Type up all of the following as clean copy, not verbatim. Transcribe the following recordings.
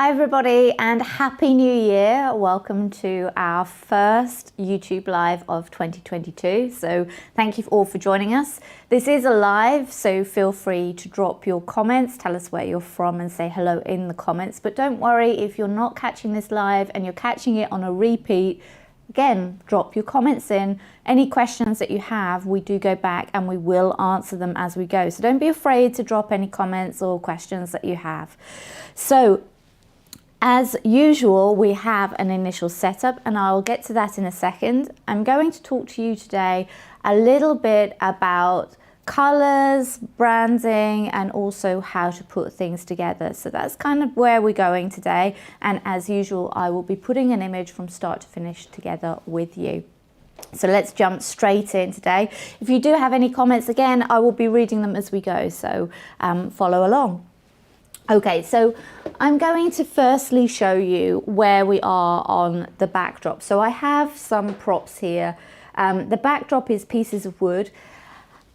Hi everybody and Happy New Year. Welcome to our first YouTube live of 2022. So thank you all for joining us. This is a live, so feel free to drop your comments, tell us where you're from and say hello in the comments. But don't worry if you're not catching this live and you're catching it on a repeat. Again, drop your comments in. Any questions that you have, we do go back and we will answer them as we go. So don't be afraid to drop any comments or questions that you have. So as usual, we have an initial setup and I'll get to that in a second. I'm going to talk to you today a little bit about colors, branding, and also how to put things together. So that's kind of where we're going today. And as usual, I will be putting an image from start to finish together with you. So let's jump straight in today. If you do have any comments, again, I will be reading them as we go. So follow along. Okay, so I'm going to firstly show you where we are on the backdrop. So I have some props here. The backdrop is pieces of wood.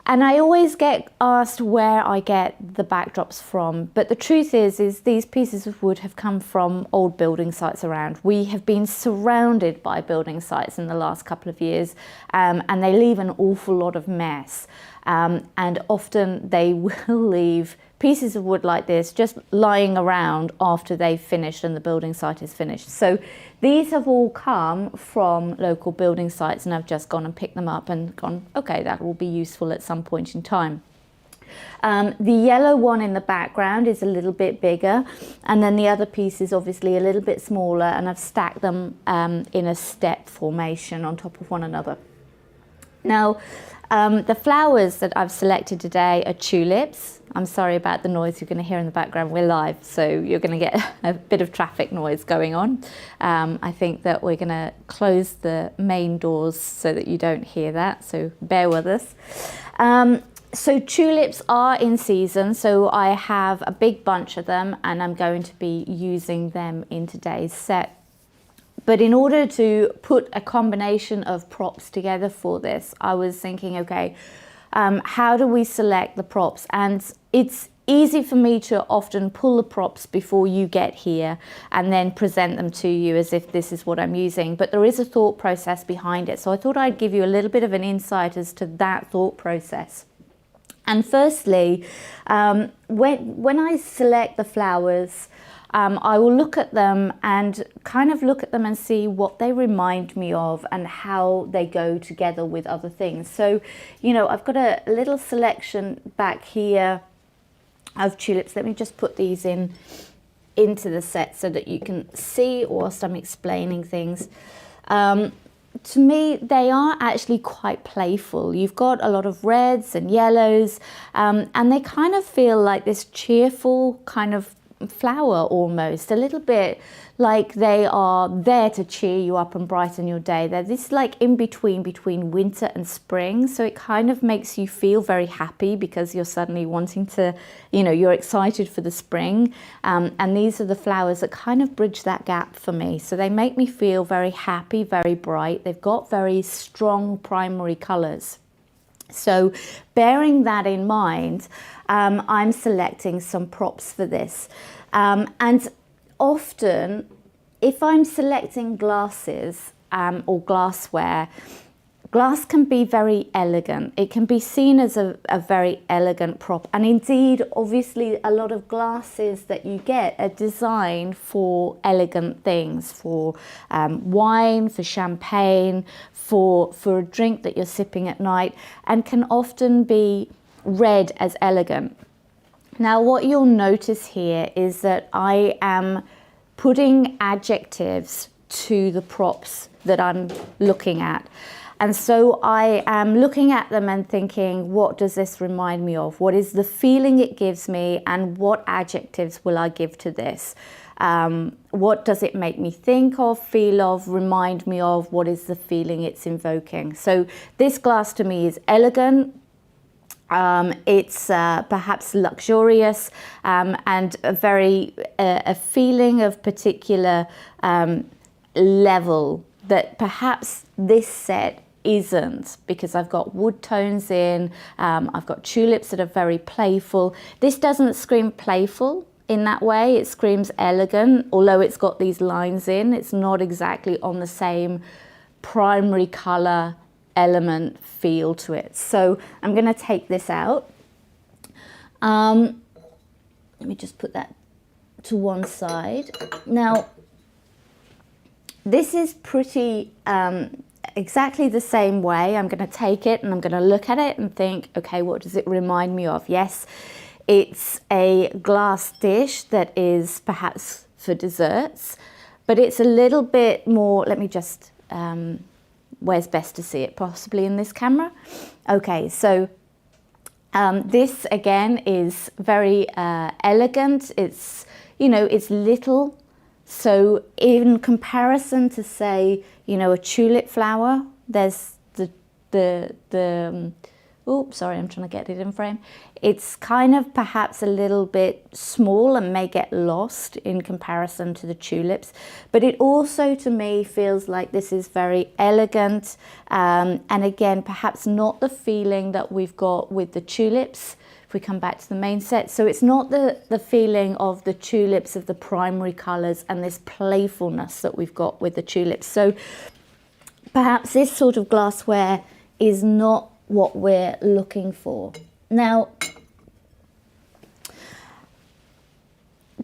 And I always get asked where I get the backdrops from. But the truth is these pieces of wood have come from old building sites around. We have been surrounded by building sites in the last couple of years, and they leave an awful lot of mess. And often they will leave pieces of wood like this just lying around after they've finished and the building site is finished. So these have all come from local building sites and I've just gone and picked them up and gone, okay, that will be useful at some point in time. The yellow one in the background is a little bit bigger, and then the other piece is obviously a little bit smaller, and I've stacked them in a step formation on top of one another. Now, the flowers that I've selected today are tulips. I'm sorry about the noise you're going to hear in the background. We're live, so you're going to get a bit of traffic noise going on. I think that we're going to close the main doors so that you don't hear that, so bear with us. So tulips are in season, so I have a big bunch of them and I'm going to be using them in today's set. But in order to put a combination of props together for this, I was thinking, okay, how do we select the props? And it's easy for me to often pull the props before you get here and then present them to you as if this is what I'm using. But there is a thought process behind it. So I thought I'd give you a little bit of an insight as to that thought process. And firstly, when I select the flowers, I will look at them and kind of look at them and see what they remind me of and how they go together with other things. So, you know, I've got a little selection back here of tulips. Let me just put these into the set so that you can see whilst I'm explaining things. To me, they are actually quite playful. You've got a lot of reds and yellows, and they kind of feel like this cheerful kind of flower almost, a little bit like they are there to cheer you up and brighten your day. They're this like in between winter and spring, so it kind of makes you feel very happy because you're suddenly wanting to, you know, you're excited for the spring, and these are the flowers that kind of bridge that gap for me. So they make me feel very happy, very bright. They've got very strong primary colors. So bearing that in mind, I'm selecting some props for this. And often, if I'm selecting glasses or glassware, glass can be very elegant. It can be seen as a very elegant prop. And indeed, obviously, a lot of glasses that you get are designed for elegant things, for wine, for champagne, for a drink that you're sipping at night, and can often be read as elegant. Now, what you'll notice here is that I am putting adjectives to the props that I'm looking at. And so I am looking at them and thinking, what does this remind me of? What is the feeling it gives me, and what adjectives will I give to this? What does it make me think of, feel of, remind me of? What is the feeling it's invoking? So this glass to me is elegant. It's perhaps luxurious, and a feeling of particular level that perhaps this set isn't, because I've got wood tones in, I've got tulips that are very playful. This doesn't scream playful, in that way. It screams elegant, although it's got these lines in. It's not exactly on the same primary color element feel to it. So I'm going to take this out. Let me just put that to one side. Now, this is pretty exactly the same way. I'm going to take it and I'm going to look at it and think, okay, what does it remind me of? Yes, it's a glass dish that is perhaps for desserts, but it's a little bit more, let me just, where's best to see it? Possibly in this camera. Okay, so this again is very elegant. It's, you know, it's little. So in comparison to, say, you know, a tulip flower, there's oops, sorry, I'm trying to get it in frame. It's kind of perhaps a little bit small and may get lost in comparison to the tulips. But it also, to me, feels like this is very elegant. And again, perhaps not the feeling that we've got with the tulips. If we come back to the main set. So it's not the feeling of the tulips, of the primary colours and this playfulness that we've got with the tulips. So perhaps this sort of glassware is not what we're looking for. Now,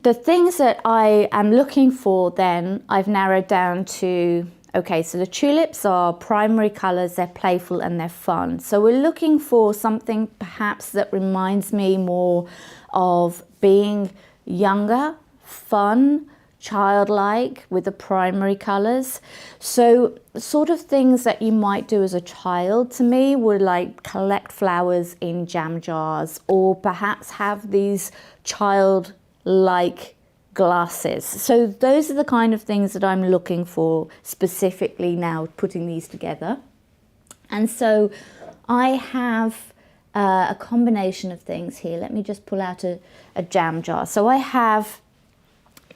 the things that I am looking for then, I've narrowed down to, okay, so the tulips are primary colours, they're playful and they're fun. So we're looking for something perhaps that reminds me more of being younger, fun, childlike with the primary colours. So sort of things that you might do as a child to me would like collect flowers in jam jars, or perhaps have these childlike glasses. So those are the kind of things that I'm looking for specifically now, putting these together. And so I have a combination of things here. Let me just pull out a jam jar. So I have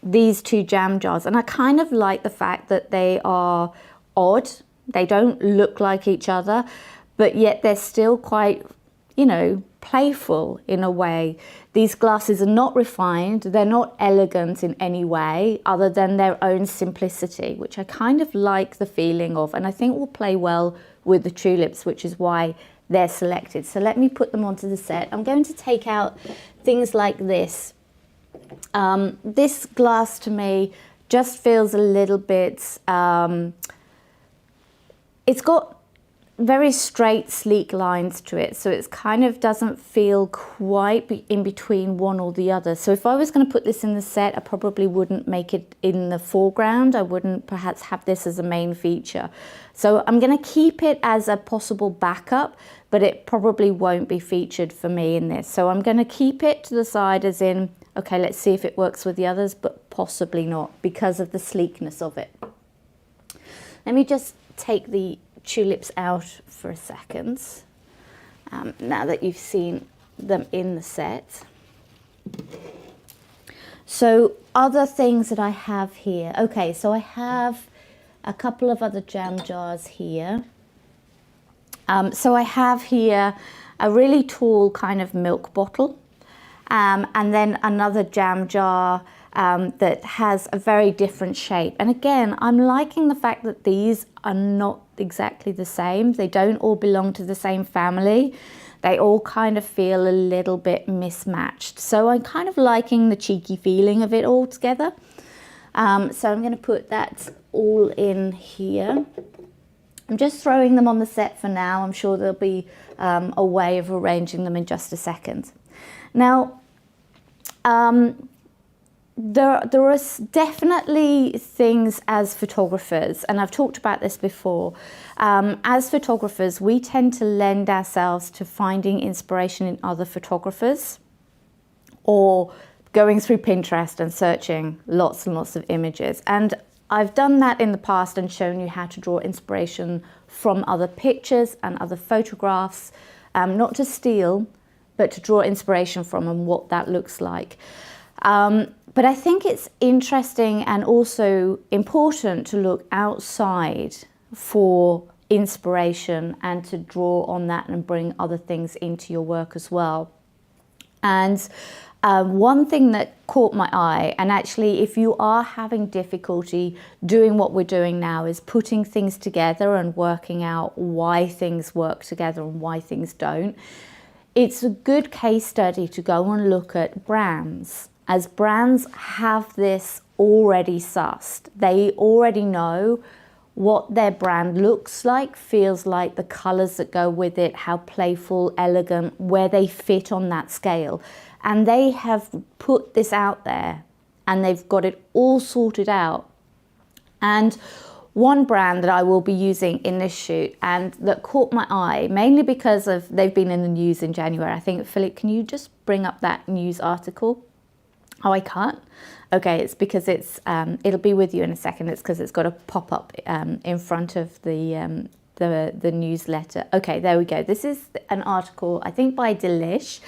these two jam jars, and I kind of like the fact that they are odd. They don't look like each other, but yet they're still quite, you know, playful in a way. These glasses are not refined, they're not elegant in any way other than their own simplicity, which I kind of like the feeling of, and I think will play well with the tulips, which is why they're selected. So let me put them onto the set. I'm going to take out things like this. This glass to me just feels a little bit, it's got very straight, sleek lines to it. So it's kind of doesn't feel quite in between one or the other. So if I was going to put this in the set, I probably wouldn't make it in the foreground. I wouldn't perhaps have this as a main feature. So I'm going to keep it as a possible backup, but it probably won't be featured for me in this. So I'm going to keep it to the side as in, okay, let's see if it works with the others, but possibly not because of the sleekness of it. Let me just take the tulips out for a second, now that you've seen them in the set. So other things that I have here. Okay, so I have a couple of other jam jars here. So I have here a really tall kind of milk bottle, and then another jam jar that has a very different shape. And again, I'm liking the fact that these are not exactly the same. They don't all belong to the same family. They all kind of feel a little bit mismatched. So I'm kind of liking the cheeky feeling of it all together. So I'm going to put that all in here. I'm just throwing them on the set for now. I'm sure there'll be a way of arranging them in just a second. Now, there are definitely things as photographers, and I've talked about this before, as photographers, we tend to lend ourselves to finding inspiration in other photographers, or going through Pinterest and searching lots and lots of images. And I've done that in the past and shown you how to draw inspiration from other pictures and other photographs, not to steal, but to draw inspiration from and what that looks like. But I think it's interesting and also important to look outside for inspiration and to draw on that and bring other things into your work as well. And one thing that caught my eye, and actually if you are having difficulty doing what we're doing now, is putting things together and working out why things work together and why things don't, it's a good case study to go and look at brands, as brands have this already sussed. They already know what their brand looks like, feels like, the colors that go with it, how playful, elegant, where they fit on that scale. And they have put this out there and they've got it all sorted out. And one brand that I will be using in this shoot and that caught my eye, mainly because of they've been in the news in January. I think, Philip, can you just bring up that news article? Oh, I can't? Okay, it's because it's, it'll be with you in a second. It's because it's got a pop-up in front of the newsletter. Okay, there we go. This is an article, I think by Delish,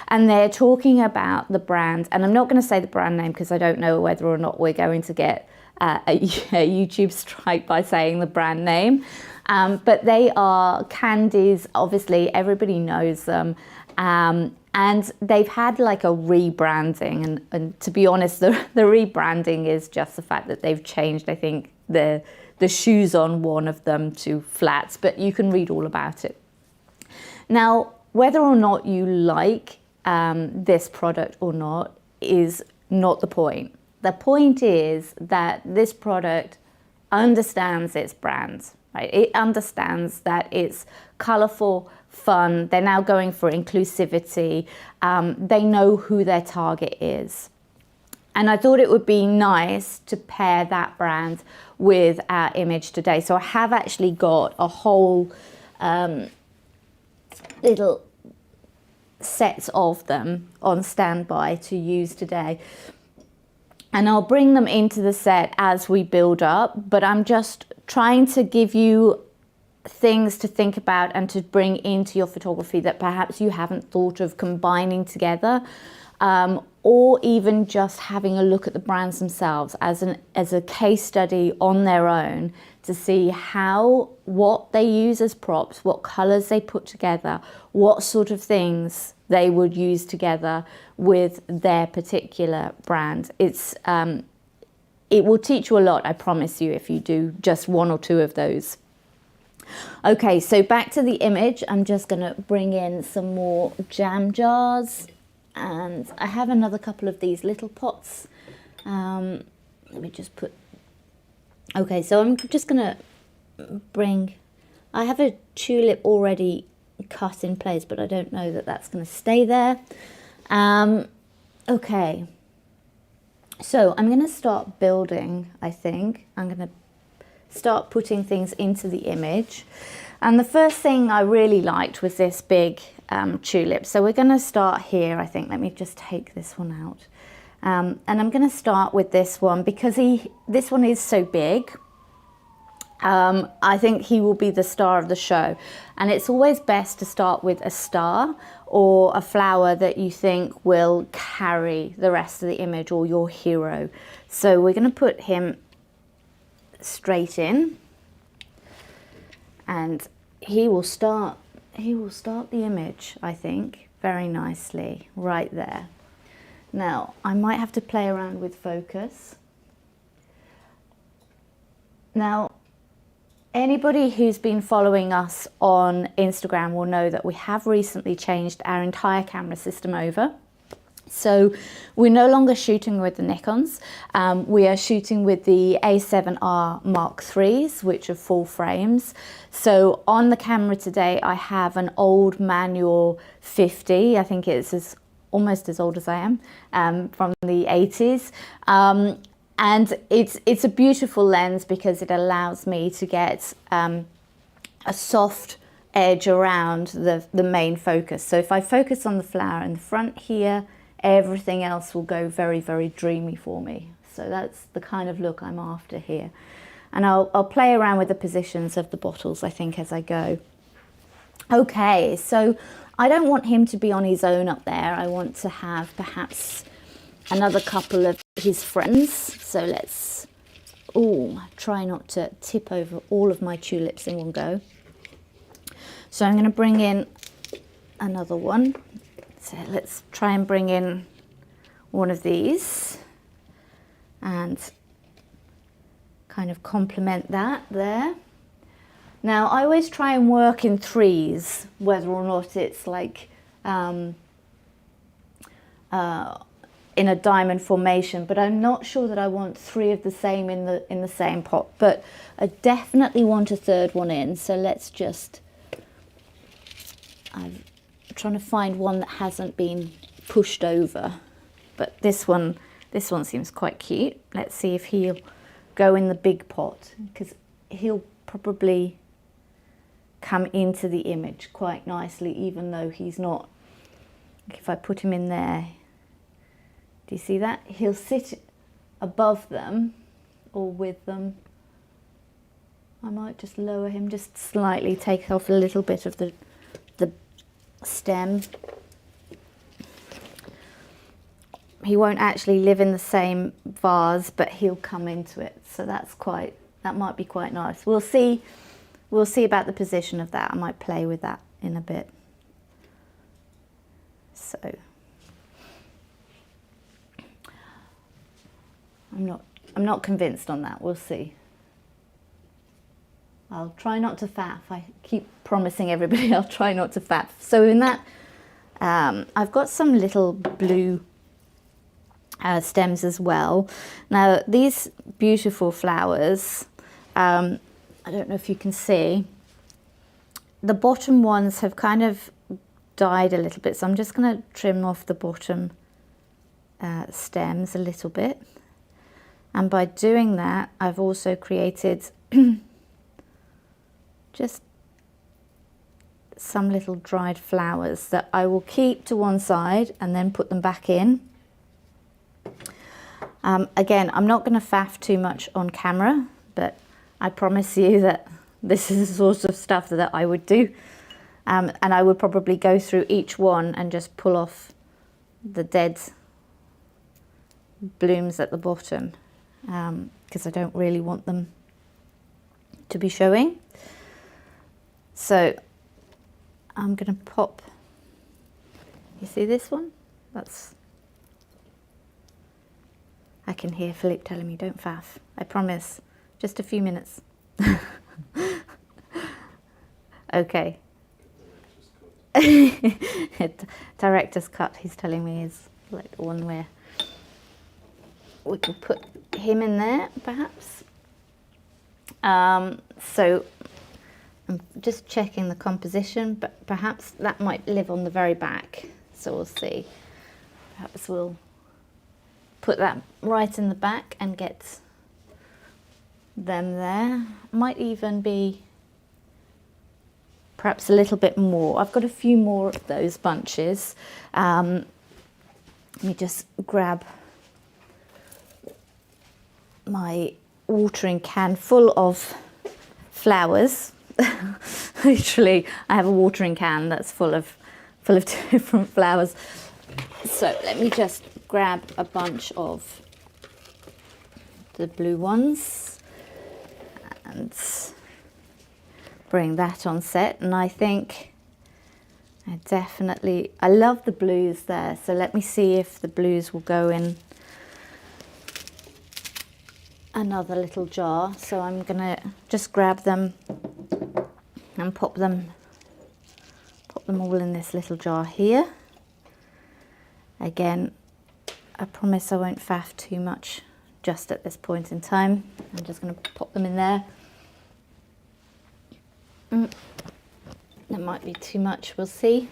and they're talking about the brand. And I'm not going to say the brand name because I don't know whether or not we're going to get a YouTube strike by saying the brand name. But they are candies. Obviously, everybody knows them. And they've had like a rebranding, and to be honest, the rebranding is just the fact that they've changed, I think, the shoes on one of them to flats, but you can read all about it. Now, whether or not you like this product or not is not the point. The point is that this product understands its brand, right? It understands that it's colorful, fun. They're now going for inclusivity. They know who their target is. And I thought it would be nice to pair that brand with our image today. So I have actually got a whole little sets of them on standby to use today. And I'll bring them into the set as we build up, but I'm just trying to give you things to think about and to bring into your photography that perhaps you haven't thought of combining together, or even just having a look at the brands themselves as a case study on their own to see what they use as props, what colors they put together, what sort of things they would use together with their particular brand. It will teach you a lot, I promise you, if you do just one or two of those. Okay, so back to the image. I'm just going to bring in some more jam jars, and I have another couple of these little pots. Let me just put... Okay, so I'm just going to bring... I have a tulip already cut in place, but I don't know that that's going to stay there. Okay, so I'm going to start building, I think. I'm going to start putting things into the image. And the first thing I really liked was this big tulip. So we're going to start here, I think. Let me just take this one out. And I'm going to start with this one because this one is so big. I think he will be the star of the show. And it's always best to start with a star or a flower that you think will carry the rest of the image, or your hero. So we're going to put him straight in, and he will start the image, I think, very nicely right there. Now I might have to play around with focus. Now, anybody who's been following us on Instagram will know that we have recently changed our entire camera system over. So we're no longer shooting with the Nikons. We are shooting with the A7R Mark IIIs, which are full frames. So on the camera today, I have an old manual 50. I think it's almost as old as I am, from the 80s. And it's a beautiful lens because it allows me to get a soft edge around the main focus. So if I focus on the flower in the front here, everything else will go very, very dreamy for me. So that's the kind of look I'm after here. And I'll play around with the positions of the bottles, I think, as I go. Okay, so I don't want him to be on his own up there. I want to have perhaps another couple of his friends. So let's try not to tip over all of my tulips in one go. So I'm going to bring in another one. So let's try and bring in one of these and kind of complement that there. Now I always try and work in threes, whether or not it's like in a diamond formation, but I'm not sure that I want three of the same in the same pot, but I definitely want a third one in. So let's just, I'm trying to find one that hasn't been pushed over, but this one seems quite cute. Let's see if he'll go in the big pot, because he'll probably come into the image quite nicely, even though he's not. If I put him in there, do you see that? He'll sit above them or with them. I might just lower him just slightly, take off a little bit of the stem. He won't actually live in the same vase, but he'll come into it. So that might be quite nice. We'll see about the position of that. I might play with that in a bit. So I'm not convinced on that. We'll see. I'll try not to faff. I keep promising everybody I'll try not to faff. So in that, I've got some little blue stems as well. Now these beautiful flowers, I don't know if you can see, the bottom ones have kind of died a little bit, so I'm just going to trim off the bottom stems a little bit. And by doing that, I've also created just some little dried flowers that I will keep to one side and then put them back in. Again, I'm not going to faff too much on camera, but I promise you that this is the sort of stuff that I would do. And I would probably go through each one and just pull off the dead blooms at the bottom, because I don't really want them to be showing. So I'm going to pop, you see this one? I can hear Philippe telling me, don't faff. I promise, just a few minutes. Okay. Director's cut, he's telling me, is like the one where we can put him in there, perhaps. So I'm just checking the composition, but perhaps that might live on the very back. So we'll see. Perhaps we'll put that right in the back and get them there. Might even be perhaps a little bit more. I've got a few more of those bunches. Let me just grab my watering can full of flowers. Literally, I have a watering can that's full of different flowers. So let me just grab a bunch of the blue ones and bring that on set. And I think I love the blues there. So let me see if the blues will go in another little jar. So I'm gonna just grab them and pop them all in this little jar here. Again, I promise I won't faff too much just at this point in time. I'm just going to pop them in there. That might be too much, we'll see.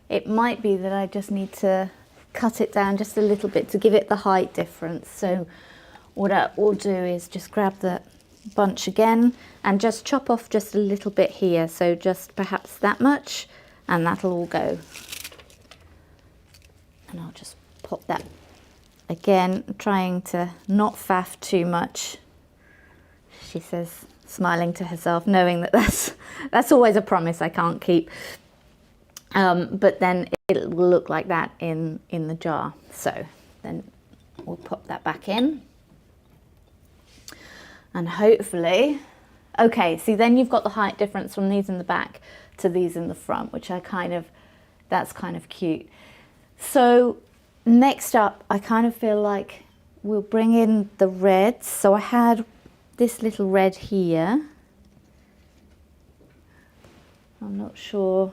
It might be that I just need to cut it down just a little bit to give it the height difference. So what I will do is just grab the bunch again and just chop off just a little bit here. So just perhaps that much, and that'll all go. And I'll just pop that again, trying to not faff too much. She says, smiling to herself, knowing that that's always a promise I can't keep. But then it will look like that in the jar. So then we'll pop that back in. And hopefully Okay, see, then you've got the height difference from these in the back to these in the front, which that's kind of cute. So next up, I kind of feel like we'll bring in the reds. So I had this little red here. I'm not sure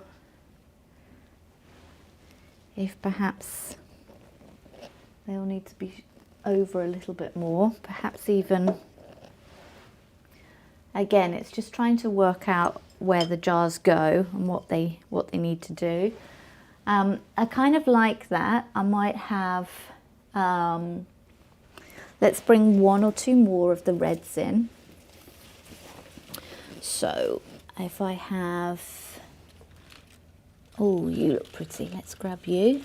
if perhaps they'll need to be over a little bit more, perhaps even, again, it's just trying to work out where the jars go and what they need to do. I kind of like that. I might have, let's bring 1 or 2 more of the reds in. So if I have, oh, you look pretty, let's grab you.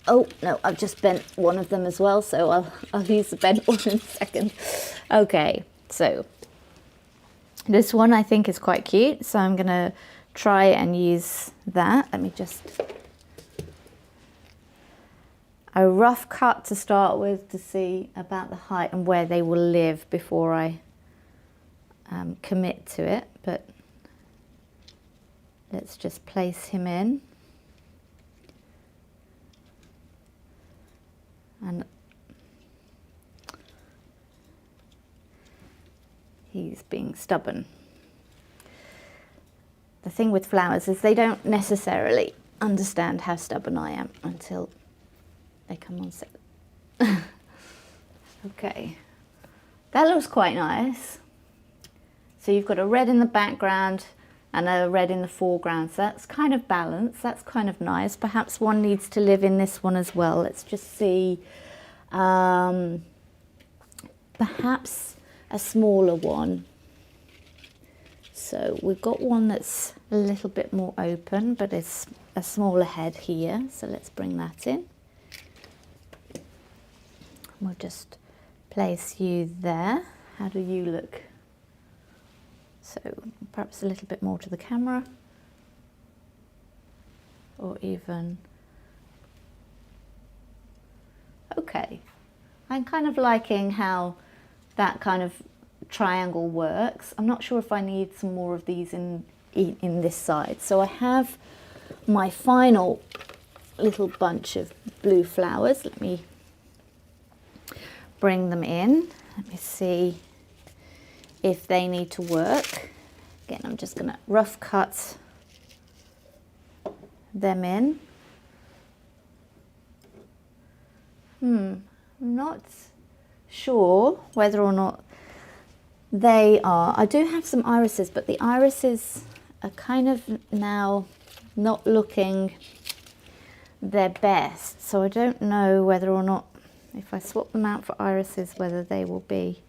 Oh no, I've just bent one of them as well, so I'll use the bent one in a second. Okay, so this one I think is quite cute, so I'm gonna try and use that. Let me just, a rough cut to start with to see about the height and where they will live before I commit to it, but let's just place him in. And he's being stubborn. The thing with flowers is they don't necessarily understand how stubborn I am until they come on set. Okay, that looks quite nice. So you've got a red in the background and a red in the foreground, so that's kind of balanced, that's kind of nice. Perhaps one needs to live in this one as well. Let's just see, perhaps a smaller one. So we've got one that's a little bit more open, but it's a smaller head here, so let's bring that in. We'll just place you there. How do you look? So perhaps a little bit more to the camera, or even, okay. I'm kind of liking how that kind of triangle works. I'm not sure if I need some more of these in this side. So I have my final little bunch of blue flowers. Let me bring them in. Let me see if they need to work. Again, I'm just gonna rough cut them in. I'm not sure whether or not they are. I do have some irises, but the irises are kind of now not looking their best. So I don't know whether or not, if I swap them out for irises, whether they will be.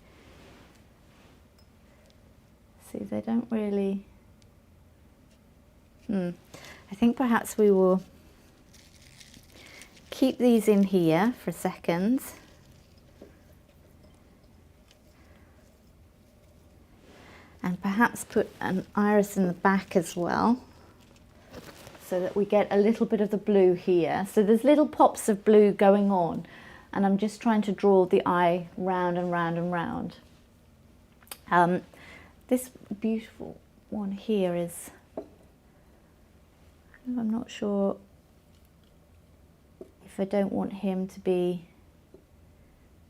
See, they don't really, I think perhaps we will keep these in here for a second. And perhaps put an iris in the back as well, so that we get a little bit of the blue here. So there's little pops of blue going on, and I'm just trying to draw the eye round and round and round. This beautiful one here is, I'm not sure if I don't want him to be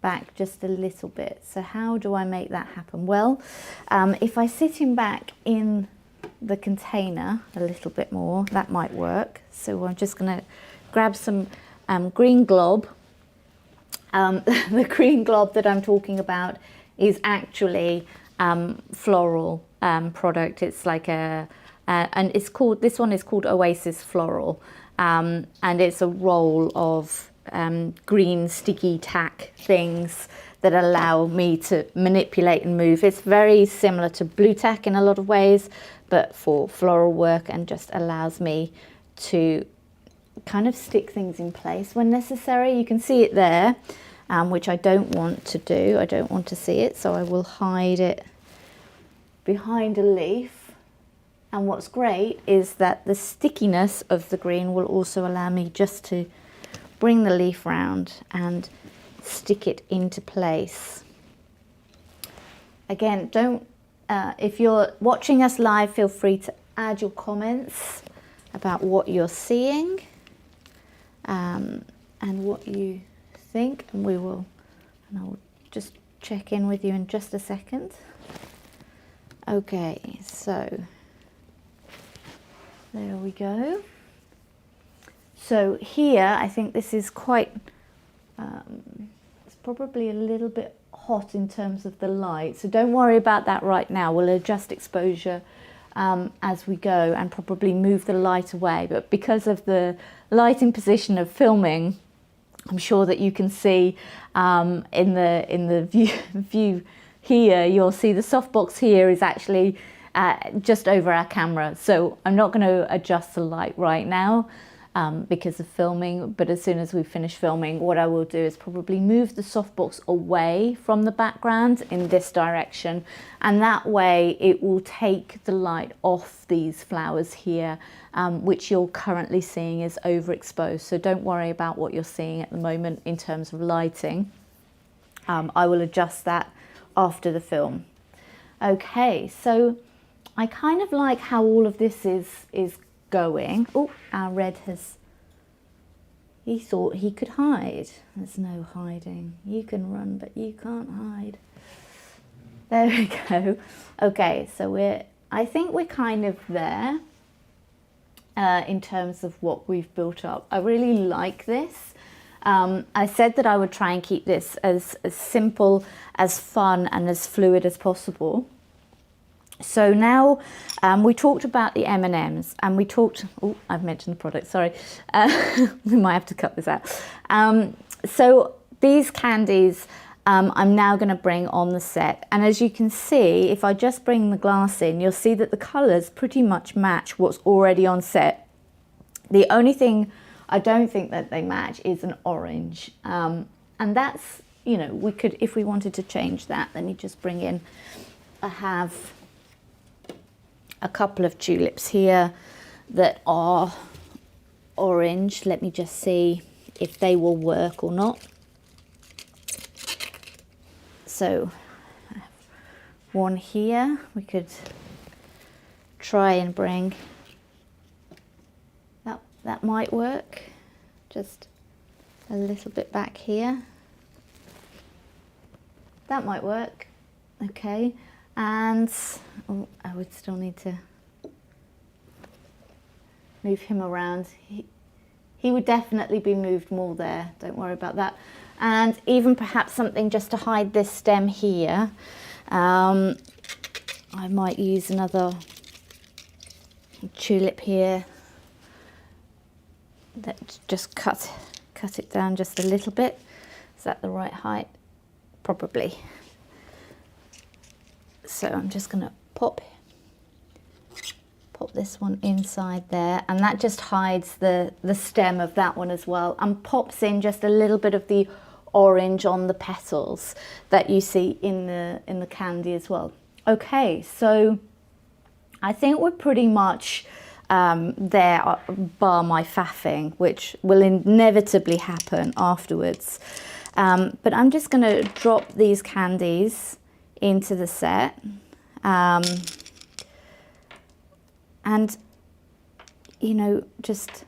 back just a little bit. So how do I make that happen? Well, if I sit him back in the container a little bit more, that might work. So I'm just going to grab some green glob. The green glob that I'm talking about is actually floral product. It's like and it's called, this one is called Oasis Floral, and it's a roll of green sticky tack things that allow me to manipulate and move. It's very similar to blue tack in a lot of ways, but for floral work, and just allows me to kind of stick things in place when necessary. You can see it there, which I don't want to do. I don't want to see it, so I will hide it behind a leaf. And what's great is that the stickiness of the green will also allow me just to bring the leaf round and stick it into place. Again, don't, if you're watching us live, feel free to add your comments about what you're seeing and what you think, and I will just check in with you in just a second. Okay, so there we go. So here, I think this is quite, it's probably a little bit hot in terms of the light, so don't worry about that right now. We'll adjust exposure as we go and probably move the light away, but because of the lighting position of filming, I'm sure that you can see in the view here, you'll see the softbox here is actually just over our camera, so I'm not going to adjust the light right now because of filming, but as soon as we finish filming, what I will do is probably move the softbox away from the background in this direction, and that way it will take the light off these flowers here, which you're currently seeing is overexposed. So don't worry about what you're seeing at the moment in terms of lighting. I will adjust that after the film. Okay, so I kind of like how all of this is going. Oh, our red he thought he could hide. There's no hiding. You can run, but you can't hide. There we go. Okay, so I think we're kind of there in terms of what we've built up. I really like this. I said that I would try and keep this as simple, as fun and as fluid as possible. So now we talked about the M&Ms, and we talked, oh, I've mentioned the product, sorry. We might have to cut this out. So these candies I'm now going to bring on the set. And as you can see, if I just bring the glass in, you'll see that the colours pretty much match what's already on set. The only thing I don't think that they match is an orange. And that's, you know, we could, if we wanted to change that, let me just bring in, I have a couple of tulips here that are orange. Let me just see if they will work or not. So I have one here. We could try and bring that might work. Just a little bit back here. That might work. Okay. And oh, I would still need to move him around. He would definitely be moved more there, don't worry about that. And even perhaps something just to hide this stem here. I might use another tulip here. Let's just cut it down just a little bit. Is that the right height? Probably. So I'm just going to pop this one inside there, and that just hides the stem of that one as well, and pops in just a little bit of the orange on the petals that you see in the candy as well. Okay, so I think we're pretty much there, bar my faffing, which will inevitably happen afterwards. But I'm just going to drop these candies into the set, and you know, just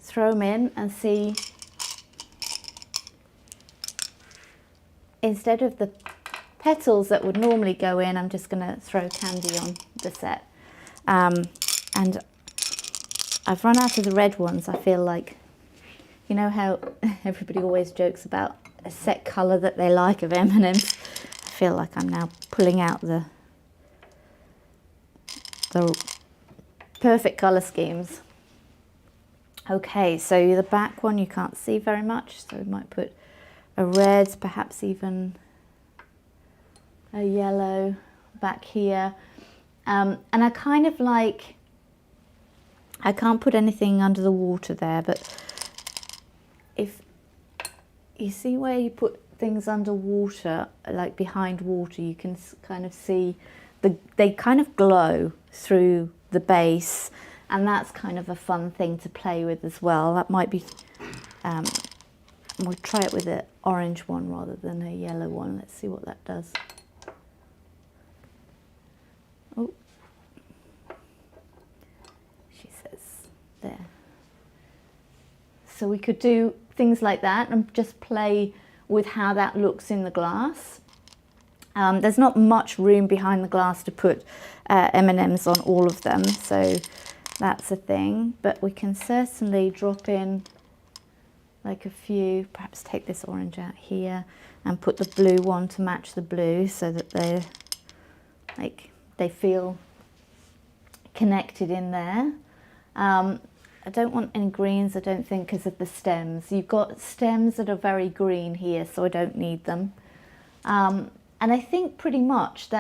throw them in and see. Instead of the petals that would normally go in, I'm just going to throw candy on the set. And I've run out of the red ones. I feel like, you know how everybody always jokes about a set colour that they like of M&Ms. I feel like I'm now pulling out the perfect colour schemes. Okay, so the back one you can't see very much, so we might put a red, perhaps even a yellow back here. And I kind of like, I can't put anything under the water there, but if you see where you put things underwater, like behind water, you can kind of see they kind of glow through the base, and that's kind of a fun thing to play with as well. That might be, we'll try it with an orange one rather than a yellow one. Let's see what that does. So we could do things like that and just play with how that looks in the glass. There's not much room behind the glass to put M&Ms on all of them, so that's a thing. But we can certainly drop in like a few, perhaps take this orange out here and put the blue one to match the blue so that they feel connected in there. I don't want any greens, I don't think, because of the stems. You've got stems that are very green here, so I don't need them. And I think pretty much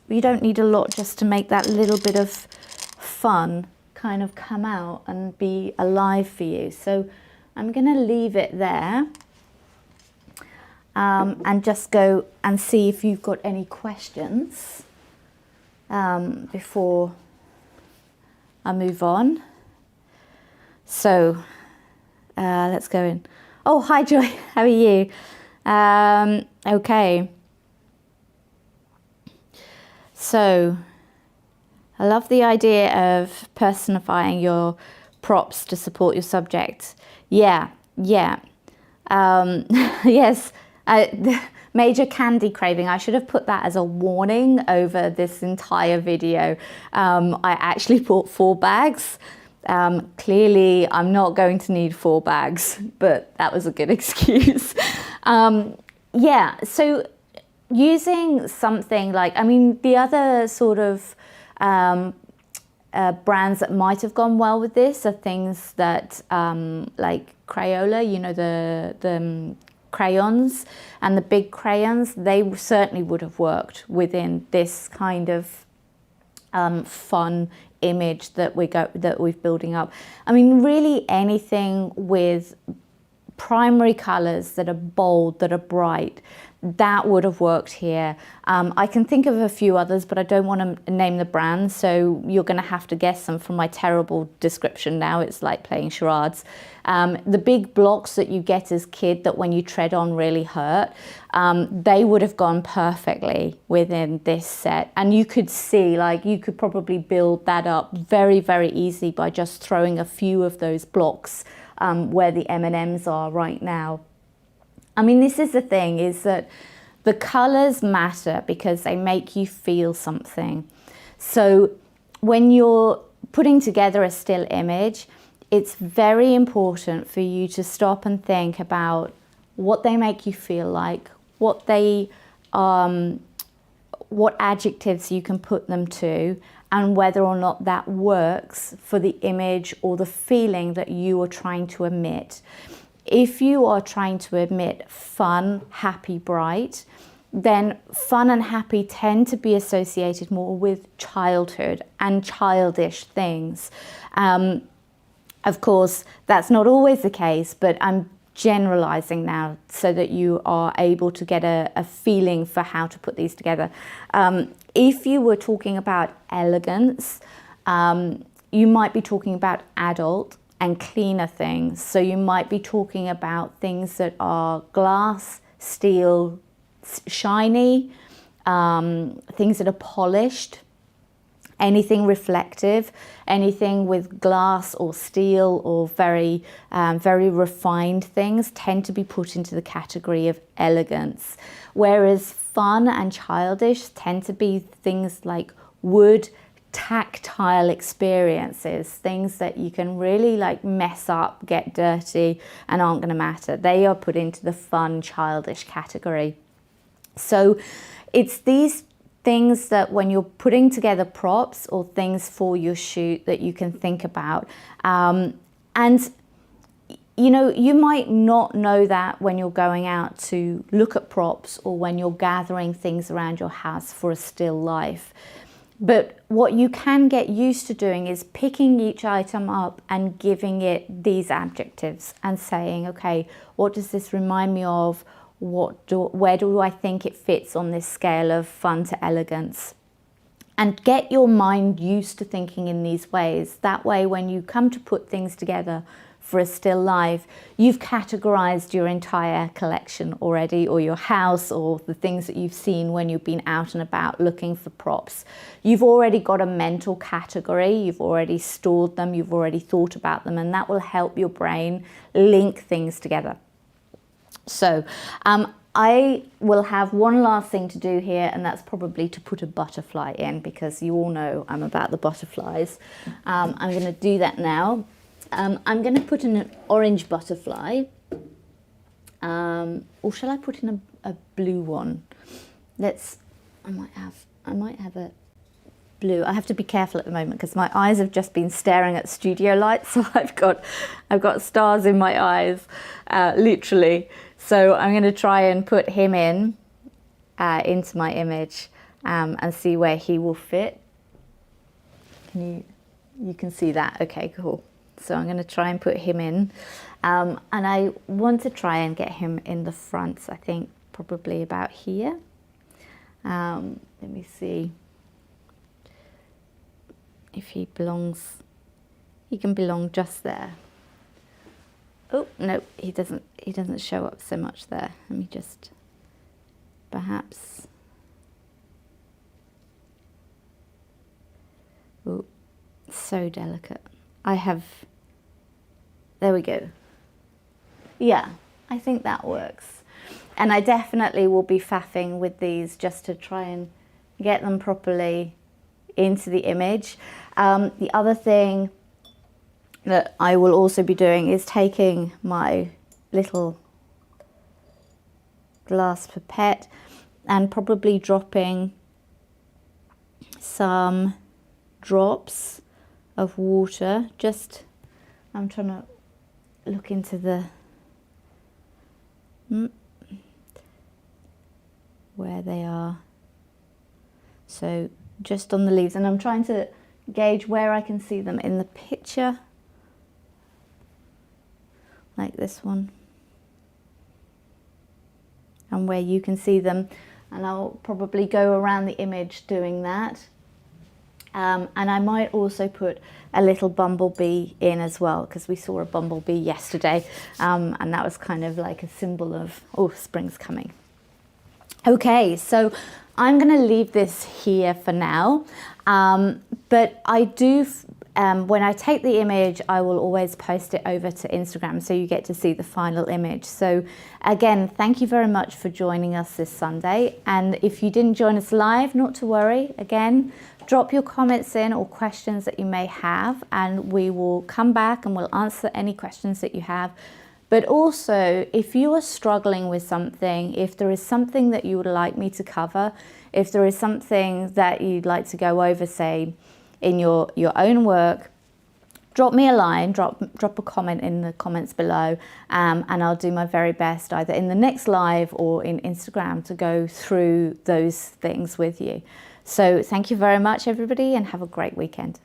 you don't need a lot just to make that little bit of fun kind of come out and be alive for you. So I'm going to leave it there and just go and see if you've got any questions before I move on. So let's go in. Oh, hi Joy, how are you? Okay. So I love the idea of personifying your props to support your subject. Yeah. Yes, major candy craving. I should have put that as a warning over this entire video. I actually bought 4 bags. Clearly I'm not going to need 4 bags, but that was a good excuse. Yeah, so using something like, I mean, the other sort of brands that might have gone well with this are things that like Crayola, you know, the crayons and the big crayons, they certainly would have worked within this kind of fun image that we're building up. I mean, really anything with primary colors that are bold, that are bright, that would have worked here. I can think of a few others, but I don't want to name the brands, so you're going to have to guess them from my terrible description now. It's like playing charades. The big blocks that you get as kid that when you tread on really hurt, they would have gone perfectly within this set. And you could see, like, you could probably build that up very, very easy by just throwing a few of those blocks where the M&Ms are right now. I mean, this is the thing, is that the colors matter because they make you feel something. So when you're putting together a still image, it's very important for you to stop and think about what they make you feel like, what adjectives you can put them to, and whether or not that works for the image or the feeling that you are trying to emit. If you are trying to emit fun, happy, bright, then fun and happy tend to be associated more with childhood and childish things. Of course, that's not always the case, but I'm generalizing now so that you are able to get a feeling for how to put these together. If you were talking about elegance, you might be talking about adult and cleaner things. So you might be talking about things that are glass, steel, shiny, things that are polished, anything reflective, anything with glass or steel or very, very refined things tend to be put into the category of elegance. Whereas fun and childish tend to be things like wood, tactile experiences, things that you can really like mess up, get dirty, and aren't going to matter. They are put into the fun, childish category. So it's these things that when you're putting together props or things for your shoot that you can think about. And you know, you might not know that when you're going out to look at props or when you're gathering things around your house for a still life. But what you can get used to doing is picking each item up and giving it these adjectives and saying, okay, what does this remind me of? Where do I think it fits on this scale of fun to elegance? And get your mind used to thinking in these ways. That way, when you come to put things together for a still life, you've categorized your entire collection already, or your house, or the things that you've seen when you've been out and about looking for props. You've already got a mental category, you've already stored them, you've already thought about them, and that will help your brain link things together. So I will have one last thing to do here, and that's probably to put a butterfly in, because you all know I'm about the butterflies. I'm going to do that now. I'm going to put in an orange butterfly, or shall I put in a blue one? I might have a blue. I have to be careful at the moment because my eyes have just been staring at studio lights, so I've got stars in my eyes, literally. So I'm going to try and put him in into my image and see where he will fit. You can see that? Okay, cool. So I'm going to try and put him in, and I want to try and get him in the front. I think probably about here. Let me see if he belongs. He can belong just there. Oh no, he doesn't show up so much there. Let me just perhaps. Oh, so delicate. There we go. Yeah, I think that works. And I definitely will be faffing with these just to try and get them properly into the image. The other thing that I will also be doing is taking my little glass pipette and probably dropping some drops of water. I'm trying to look into the where they are. So just on the leaves, and I'm trying to gauge where I can see them in the picture, like this one, and where you can see them, and I'll probably go around the image doing that. And I might also put a little bumblebee in as well, because we saw a bumblebee yesterday, and that was kind of like a symbol of, oh, spring's coming. Okay, so I'm going to leave this here for now, but I do, when I take the image, I will always post it over to Instagram, so you get to see the final image. So again, thank you very much for joining us this Sunday, and if you didn't join us live, not to worry. Again, drop your comments in or questions that you may have, and we will come back and we'll answer any questions that you have. But also, if you are struggling with something, if there is something that you would like me to cover, if there is something that you'd like to go over, say, in your own work, drop me a line, drop a comment in the comments below, and I'll do my very best either in the next live or in Instagram to go through those things with you. So thank you very much, everybody, and have a great weekend.